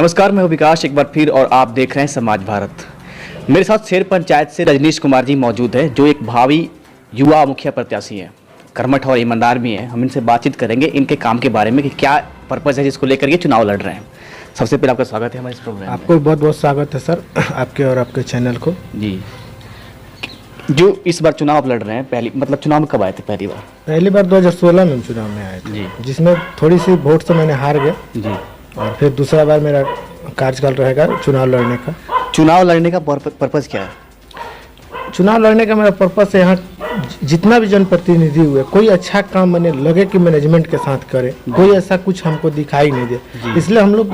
नमस्कार, मैं हूं विकास एक बार फिर और आप देख रहे हैं समाज भारत। मेरे साथ शेर पंचायत से रजनीश कुमार जी मौजूद हैं, जो एक भावी युवा मुखिया प्रत्याशी हैं, कर्मठ और ईमानदार भी हैं। हम इनसे बातचीत करेंगे इनके काम के बारे में कि क्या पर्पज़ है जिसको लेकर ये चुनाव लड़ रहे हैं। सबसे पहले आपका स्वागत है हमारे इस प्रोग्राम में। आपको बहुत बहुत स्वागत है सर, आपके और आपके चैनल को। जी, जो इस बार चुनाव लड़ रहे हैं, चुनाव में कब आए थे पहली बार? पहली बार 2016 में चुनाव में आए थे जी, जिसमें थोड़ी सी वोट से मैंने हार गया जी, और फिर दूसरा बार मेरा कार्यकाल रहेगा चुनाव लड़ने का। चुनाव लड़ने का पर्पज़ क्या है? चुनाव लड़ने का मेरा पर्पस है, यहाँ जितना भी जनप्रतिनिधि हुए कोई अच्छा काम मैंने लगे कि मैनेजमेंट के साथ करे, कोई ऐसा कुछ हमको दिखाई नहीं दे। इसलिए हम लोग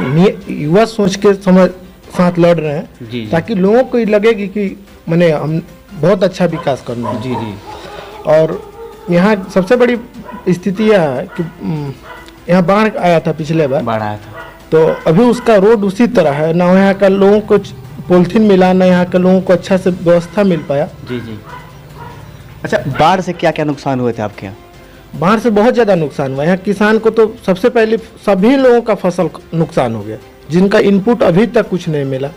युवा सोच के साथ लड़ रहे हैं, ताकि लोगों को लगे कि मैंने हम बहुत अच्छा विकास करना है। जी जी। और यहाँ सबसे बड़ी स्थिति यह है कि यहाँ बाढ़ आया था, पिछले बार बाढ़ आया था, तो अभी उसका रोड उसी तरह है, ना यहाँ का लोगों को पॉलिथीन मिला, ना यहाँ के लोगों को अच्छा से व्यवस्था मिल पाया। जी जी। अच्छा, बाढ़ से क्या क्या नुकसान हुए थे आपके यहाँ? बाढ़ से बहुत ज़्यादा नुकसान हुआ। यहाँ किसान को तो सबसे पहले सभी लोगों का फसल नुकसान हो गया, जिनका इनपुट अभी तक कुछ नहीं मिला।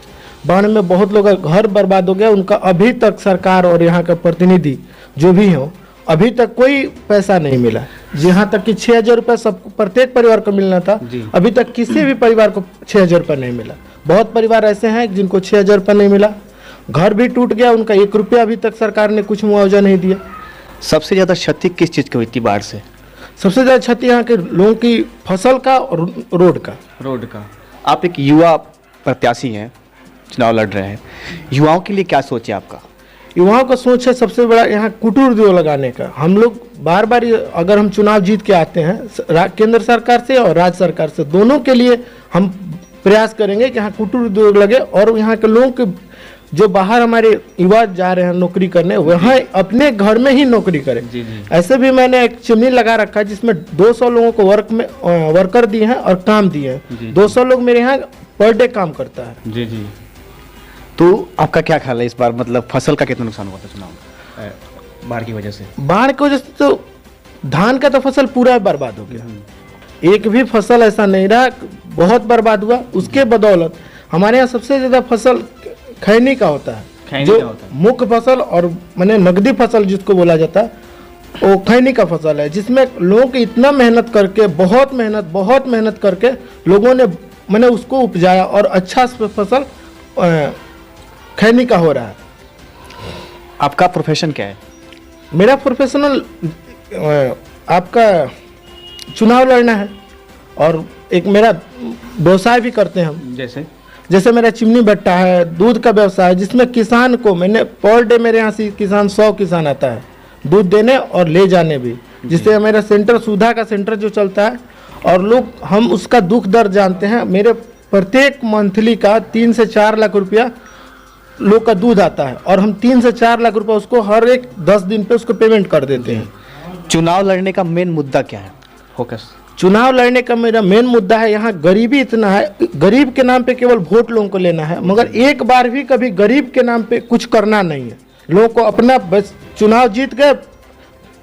बाढ़ में बहुत लोग का घर बर्बाद हो गया, उनका अभी तक सरकार और यहाँ का प्रतिनिधि जो भी हो अभी तक कोई पैसा नहीं मिला। यहाँ तक कि 6,000 रुपये सब प्रत्येक परिवार को मिलना था, अभी तक किसी भी परिवार को 6,000 रुपये नहीं मिला। बहुत परिवार ऐसे हैं जिनको 6,000 रुपये नहीं मिला, घर भी टूट गया, उनका 1 रुपया अभी तक सरकार ने कुछ मुआवजा नहीं दिया। सबसे ज़्यादा क्षति किस चीज़ की हुई थी बाढ़ से? सबसे ज़्यादा क्षति यहाँ के लोगों की फसल का और रोड का। आप एक युवा प्रत्याशी हैं, चुनाव लड़ रहे हैं, युवाओं के लिए क्या सोच है आपका? युवाओं का सोच है सबसे बड़ा यहाँ कुटीर उद्योग लगाने का। हम लोग बार बार अगर हम चुनाव जीत के आते हैं केंद्र सरकार से और राज्य सरकार से, दोनों के लिए हम प्रयास करेंगे कि यहाँ कुटीर उद्योग लगे और यहाँ के लोगों के जो बाहर हमारे युवा जा रहे हैं नौकरी करने, वहाँ अपने घर में ही नौकरी करें। ऐसे भी मैंने एक चिमनी लगा रखा है जिसमें 200 लोगों को वर्कर दिए हैं और काम दिए हैं। 200 लोग मेरे यहाँ पर डे काम करता है। जी जी। तो आपका क्या ख्याल है इस बार, फसल का कितना नुकसान हुआ था चुनाव में बाढ़ की वजह से? बाढ़ की वजह से तो धान का तो फसल पूरा बर्बाद हो गया, एक भी फसल ऐसा नहीं रहा, बहुत बर्बाद हुआ। उसके बदौलत हमारे यहाँ सबसे ज़्यादा फसल खैनी का होता है, जो मुख्य फसल और मैंने नगदी फसल जिसको बोला जाता है, वो खैनी का फसल है, जिसमें लोगों की इतना मेहनत करके बहुत मेहनत करके लोगों ने मैंने उसको उपजाया और अच्छा फसल खैनी का हो रहा है। आपका प्रोफेशन क्या है? मेरा प्रोफेशनल आपका चुनाव लड़ना है और एक मेरा व्यवसाय भी करते हैं हम। जैसे मेरा चिमनी भट्टा है, दूध का व्यवसाय, जिसमें किसान को मैंने पर डे मेरे यहाँ से 100 किसान आता है दूध देने और ले जाने भी, जिससे मेरा सेंटर सुधा का सेंटर जो चलता है और लोग हम उसका दुख दर्द जानते हैं। मेरे प्रत्येक मंथली का 3 से 4 लाख रुपया लोग का दूध आता है और हम 3 से 4 लाख रुपया उसको हर एक 10 दिन पे उसको पेमेंट कर देते हैं। चुनाव लड़ने का मेन मुद्दा क्या है? फोकस चुनाव लड़ने का मेरा मेन मुद्दा है, यहाँ गरीबी इतना है, गरीब के नाम पे केवल वोट लोगों को लेना है, मगर एक बार भी कभी गरीब के नाम पे कुछ करना नहीं है। लोगों को अपना बस चुनाव जीत गए,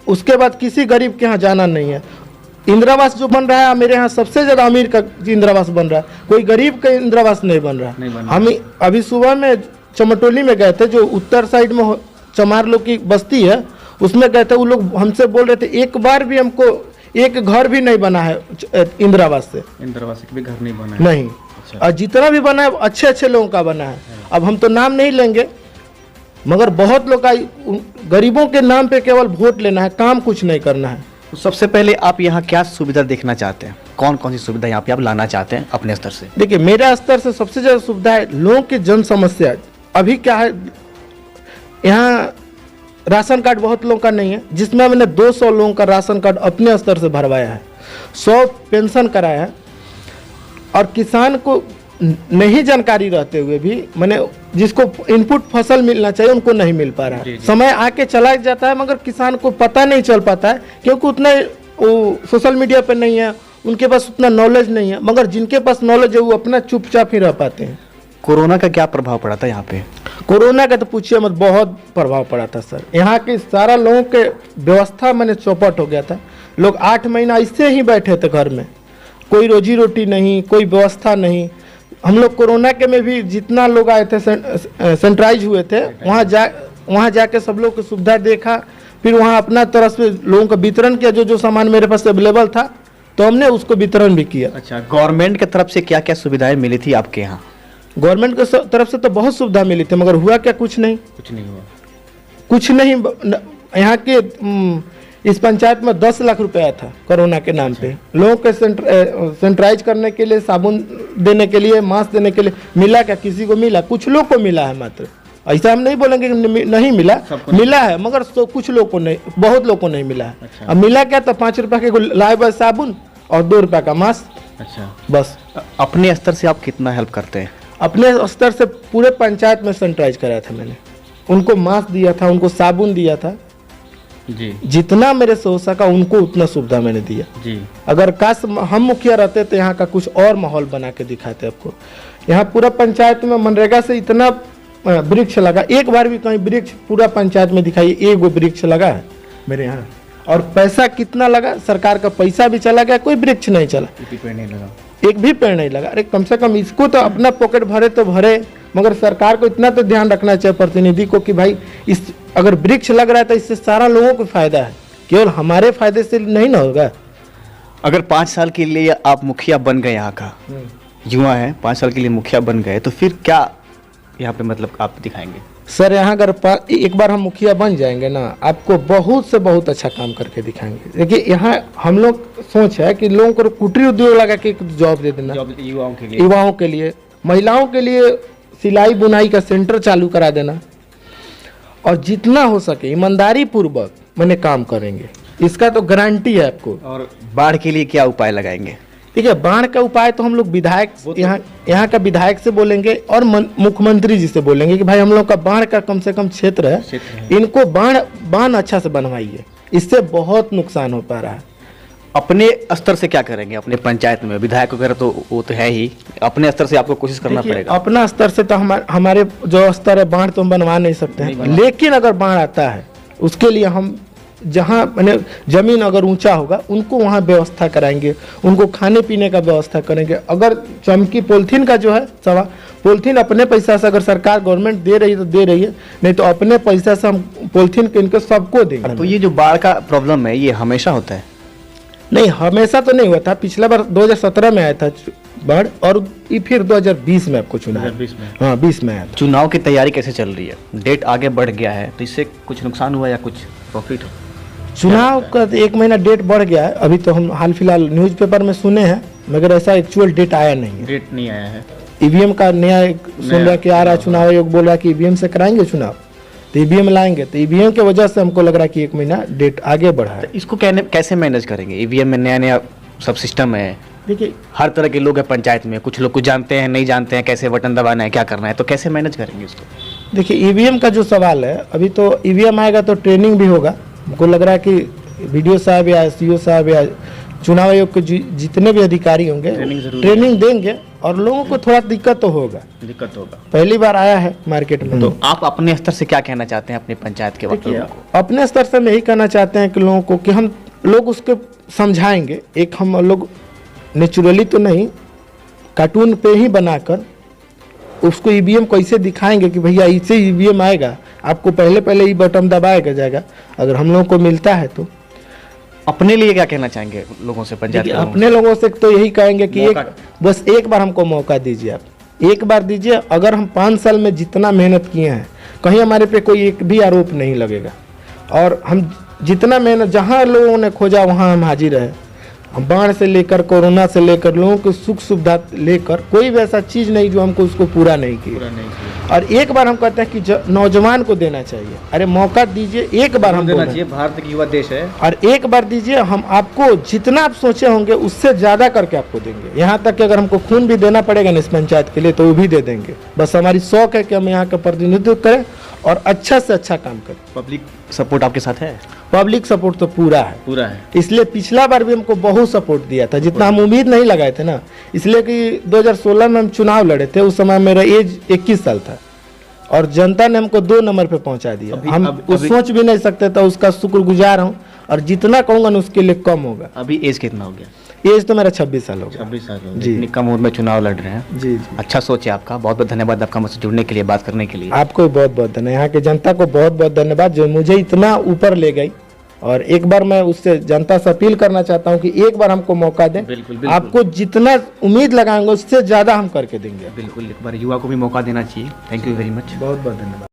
उसके बाद किसी गरीब के यहाँ जाना नहीं है। इंदिरावास जो बन रहा है मेरे यहाँ सबसे ज़्यादा अमीर का इंदिरावास बन रहा है, कोई गरीब का इंदिरावास नहीं बन रहा है। हम अभी सुबह में चमटोली में गए थे, जो उत्तर साइड में चमार लोग की बस्ती है, उसमें गए थे। वो लोग हमसे बोल रहे थे एक बार भी हमको एक घर भी नहीं बना है इंदिरावास से भी घर नहीं बना है। नहीं। अच्छा। और जितना भी बना है अच्छे लोगों का बना है। अब हम तो नाम नहीं लेंगे, मगर बहुत लोग का गरीबों के नाम पे केवल वोट लेना है, काम कुछ नहीं करना है। तो सबसे पहले आप यहाँ क्या सुविधा देखना चाहते हैं? कौन कौन सी सुविधा यहाँ पे आप लाना चाहते हैं अपने स्तर से? देखिए, मेरे स्तर से सबसे ज़्यादा सुविधा है लोगों की जन समस्या। अभी क्या है, यहाँ राशन कार्ड बहुत लोगों का नहीं है, जिसमें मैंने 200 लोगों का राशन कार्ड अपने स्तर से भरवाया है, 100 पेंशन कराया है। और किसान को नहीं जानकारी रहते हुए भी मैंने जिसको इनपुट फसल मिलना चाहिए उनको नहीं मिल पा रहा है। समय आके चला जाता है, मगर किसान को पता नहीं चल पाता है, क्योंकि उतना वो सोशल मीडिया पे नहीं है, उनके पास उतना नॉलेज नहीं है। मगर जिनके पास नॉलेज है वो अपना चुपचाप ही रह पाते हैं। कोरोना का क्या प्रभाव पड़ा था यहाँ पे? कोरोना का तो पूछिए मत, बहुत प्रभाव पड़ा था सर। यहाँ के सारा लोगों के व्यवस्था मैंने चौपट हो गया था। लोग 8 महीना इससे ही बैठे थे घर में, कोई रोजी रोटी नहीं, कोई व्यवस्था नहीं। हम लोग कोरोना के में भी जितना लोग आए थे सेंट्राइज हुए थे, वहाँ जाके सब लोग की सुविधा देखा, फिर वहाँ अपना तरफ से लोगों का वितरण किया, जो सामान मेरे पास अवेलेबल था तो हमने उसको वितरण भी किया। अच्छा, गवर्नमेंट की तरफ से क्या क्या सुविधाएं मिली थी आपके यहाँ? गवर्नमेंट की तरफ से तो बहुत सुविधा मिली थी, मगर हुआ क्या? कुछ नहीं हुआ। कुछ नहीं। यहाँ के इस पंचायत में 10 लाख रुपया था कोरोना के नाम पे। लोगों के सेंट्राइज करने के लिए, साबुन देने के लिए, मास्क देने के लिए मिला क्या? किसी को मिला? कुछ लोग को मिला है मात्र। ऐसा हम नहीं बोलेंगे कि नहीं मिला, मिला है, मगर तो कुछ लोग को नहीं, बहुत लोग को नहीं मिला है। अच्छा। अब मिला क्या? तो 5 रुपये के लाइव साबुन और 2 रुपये का मास्क। अच्छा, बस। अपने स्तर से आप कितना हेल्प करते हैं? अपने स्तर से पूरे पंचायत में सैनिटाइज कराया था मैंने, उनको मास्क दिया था, उनको साबुन दिया था जी। जितना मेरे से हो सका उनको उतना सुविधा मैंने दिया जी। अगर काश हम मुखिया रहते तो यहाँ का कुछ और माहौल बना के दिखाते आपको। यहाँ पूरा पंचायत में मनरेगा से इतना वृक्ष लगा, एक बार भी कहीं वृक्ष पूरा पंचायत में दिखाइए, एक वो वृक्ष लगा है मेरे यहाँ। और पैसा कितना लगा? सरकार का पैसा भी चला गया, कोई वृक्ष नहीं चला, एक भी पेड़ नहीं लगा। अरे कम से कम इसको तो अपना पॉकेट भरे तो भरे, मगर सरकार को इतना तो ध्यान रखना चाहिए प्रतिनिधि को कि भाई इस अगर वृक्ष लग रहा है तो इससे सारा लोगों को फायदा है, केवल हमारे फायदे से नहीं ना होगा। अगर 5 साल के लिए आप मुखिया बन गए, यहाँ का युवा है, 5 साल के लिए मुखिया बन गए, तो फिर क्या यहाँ पे मतलब आप दिखाएंगे? सर यहाँ अगर एक बार हम मुखिया बन जाएंगे ना, आपको बहुत से बहुत अच्छा काम करके दिखाएंगे। देखिए यहाँ हम लोग सोच है कि लोगों को कुटीर उद्योग लगा के जॉब दे देना, युवाओं के लिए, महिलाओं के लिए सिलाई बुनाई का सेंटर चालू करा देना, और जितना हो सके ईमानदारी पूर्वक मैंने काम करेंगे, इसका तो गारंटी है आपको। और बाढ़ के लिए क्या उपाय लगाएंगे? ठीक है, बाढ़ का उपाय तो हम लोग विधायक यहाँ का विधायक से बोलेंगे और मुख्यमंत्री जी से बोलेंगे कि भाई हम लोग का बाढ़ का कम से कम क्षेत्र है, इनको बांध अच्छा से बनवाइए, इससे बहुत नुकसान हो पा रहा है। अपने स्तर से क्या करेंगे? अपने पंचायत में विधायक वगैरह तो वो तो है ही, अपने स्तर से आपको कोशिश करना पड़ेगा। अपना स्तर से तो हमारे जो स्तर है बाढ़ तो हम बनवा नहीं सकते हैं, लेकिन अगर बाढ़ आता है उसके लिए हम जहाँ मैंने जमीन अगर ऊंचा होगा उनको वहाँ व्यवस्था कराएंगे, उनको खाने पीने का व्यवस्था करेंगे। अगर चमकी पॉलिथीन का जो है सवाल, पॉलिथीन अपने पैसा से अगर सरकार गवर्नमेंट दे रही है तो दे रही है, नहीं तो अपने पैसा से हम पॉलिथीन के इनको सबको देंगे। तो ये जो बाढ़ का प्रॉब्लम है ये हमेशा होता है? नहीं, हमेशा तो नहीं हुआ था, पिछला बार 2017 में आया था बाढ़, और ये फिर 2020 में आपको चुनाव, 20 में आया था। चुनाव की तैयारी कैसे चल रही है? डेट आगे बढ़ गया है तो इससे कुछ नुकसान हुआ या कुछ प्रॉफिट हो? चुनाव का 1 महीना डेट बढ़ गया है, अभी तो हम हाल फिलहाल न्यूज़पेपर में सुने हैं, मगर ऐसा एक्चुअल डेट आया नहीं है। डेट नहीं आया है। ईवीएम का नया सुन रहा कि आ रहा, चुनाव आयोग बोल रहा है कि ईवीएम से कराएंगे चुनाव, तो ईवीएम लाएंगे, तो ईवीएम की वजह से हमको लग रहा है कि 1 महीना डेट आगे बढ़ा है। तो इसको कैसे मैनेज करेंगे? ईवीएम में नया नया सब सिस्टम है, देखिए हर तरह के लोग हैं पंचायत में, कुछ लोग कुछ जानते हैं, नहीं जानते हैं कैसे बटन दबाना है, क्या करना है, तो कैसे मैनेज करेंगे उसको? देखिए ईवीएम का जो सवाल है, अभी तो ईवीएम आएगा तो ट्रेनिंग भी होगा। हमको लग रहा है कि वीडियो साहब या सीओ साहब या चुनाव आयोग के जितने भी अधिकारी होंगे ट्रेनिंग देंगे, और लोगों को थोड़ा दिक्कत तो होगा, पहली बार आया है मार्केट में। तो आप अपने स्तर से क्या कहना चाहते हैं अपने पंचायत के लोगों को? अपने स्तर से हम यही कहना चाहते हैं कि लोगों को कि हम लोग उसको समझाएंगे। एक हम लोग नेचुरली तो नहीं, कार्टून पे ही बनाकर उसको ईवीएम कैसे दिखाएंगे कि भैया इससे ईवीएम आएगा, आपको पहले ही बटन दबाएगा जाएगा, अगर हम लोगों को मिलता है तो। अपने लिए क्या कहना चाहेंगे लोगों से, पंचायत अपने लोगों से तो यही कहेंगे कि बस एक बार हमको मौका दीजिए, आप एक बार दीजिए। अगर हम 5 साल में जितना मेहनत किए हैं, कहीं हमारे पे कोई एक भी आरोप नहीं लगेगा, और हम जितना मेहनत जहाँ लोगों ने खोजा वहाँ हम हाजिर रहे। बाढ़ से लेकर कोरोना से लेकर लोगों को सुख सुविधा लेकर कोई भी ऐसा चीज़ नहीं जो हमको उसको पूरा नहीं किया। और एक बार हम कहते हैं कि नौजवान को देना चाहिए, अरे मौका दीजिए, एक बार हम देना चाहिए, भारत की युवा देश है, और एक बार दीजिए, हम आपको जितना आप सोचे होंगे उससे ज़्यादा करके आपको देंगे। यहाँ तक कि अगर हमको खून भी देना पड़ेगा ना इस पंचायत के लिए तो वो भी दे देंगे। बस हमारी शौक है कि हम यहाँ का प्रतिनिधित्व करें और अच्छा से अच्छा काम करें। पब्लिक सपोर्ट आपके साथ है? पब्लिक सपोर्ट तो पूरा है। इसलिए पिछला बार भी हमको बहुत सपोर्ट दिया था, जितना हम उम्मीद नहीं लगाए थे ना, इसलिए कि 2016 में हम चुनाव लड़े थे, उस समय मेरा एज 21 साल था, और जनता ने हमको 2 नंबर पे पहुंचा दिया। हम सोच भी नहीं सकते, तो उसका शुक्रगुजार हूँ, और जितना कहूँगा ना उसके लिए कम होगा। अभी एज कितना हो गया? एज तो मेरा 26 साल हो गया। 26 साल जी। इतनी कम उम्र में चुनाव लड़ रहे हैं। जी जी। अच्छा सोच है आपका, बहुत बहुत धन्यवाद आपका मुझसे जुड़ने के लिए, बात करने के लिए। आपको भी बहुत बहुत धन्यवाद, यहाँ की जनता को बहुत बहुत धन्यवाद जो मुझे इतना ऊपर ले गई। और एक बार मैं उससे जनता से अपील करना चाहता हूँ कि एक बार हमको मौका दें। बिल्कुल, बिल्कुल। आपको जितना उम्मीद लगाएंगे उससे ज़्यादा हम करके देंगे। बिल्कुल, एक बार युवा को भी मौका देना चाहिए। Thank you very much. बहुत बहुत धन्यवाद।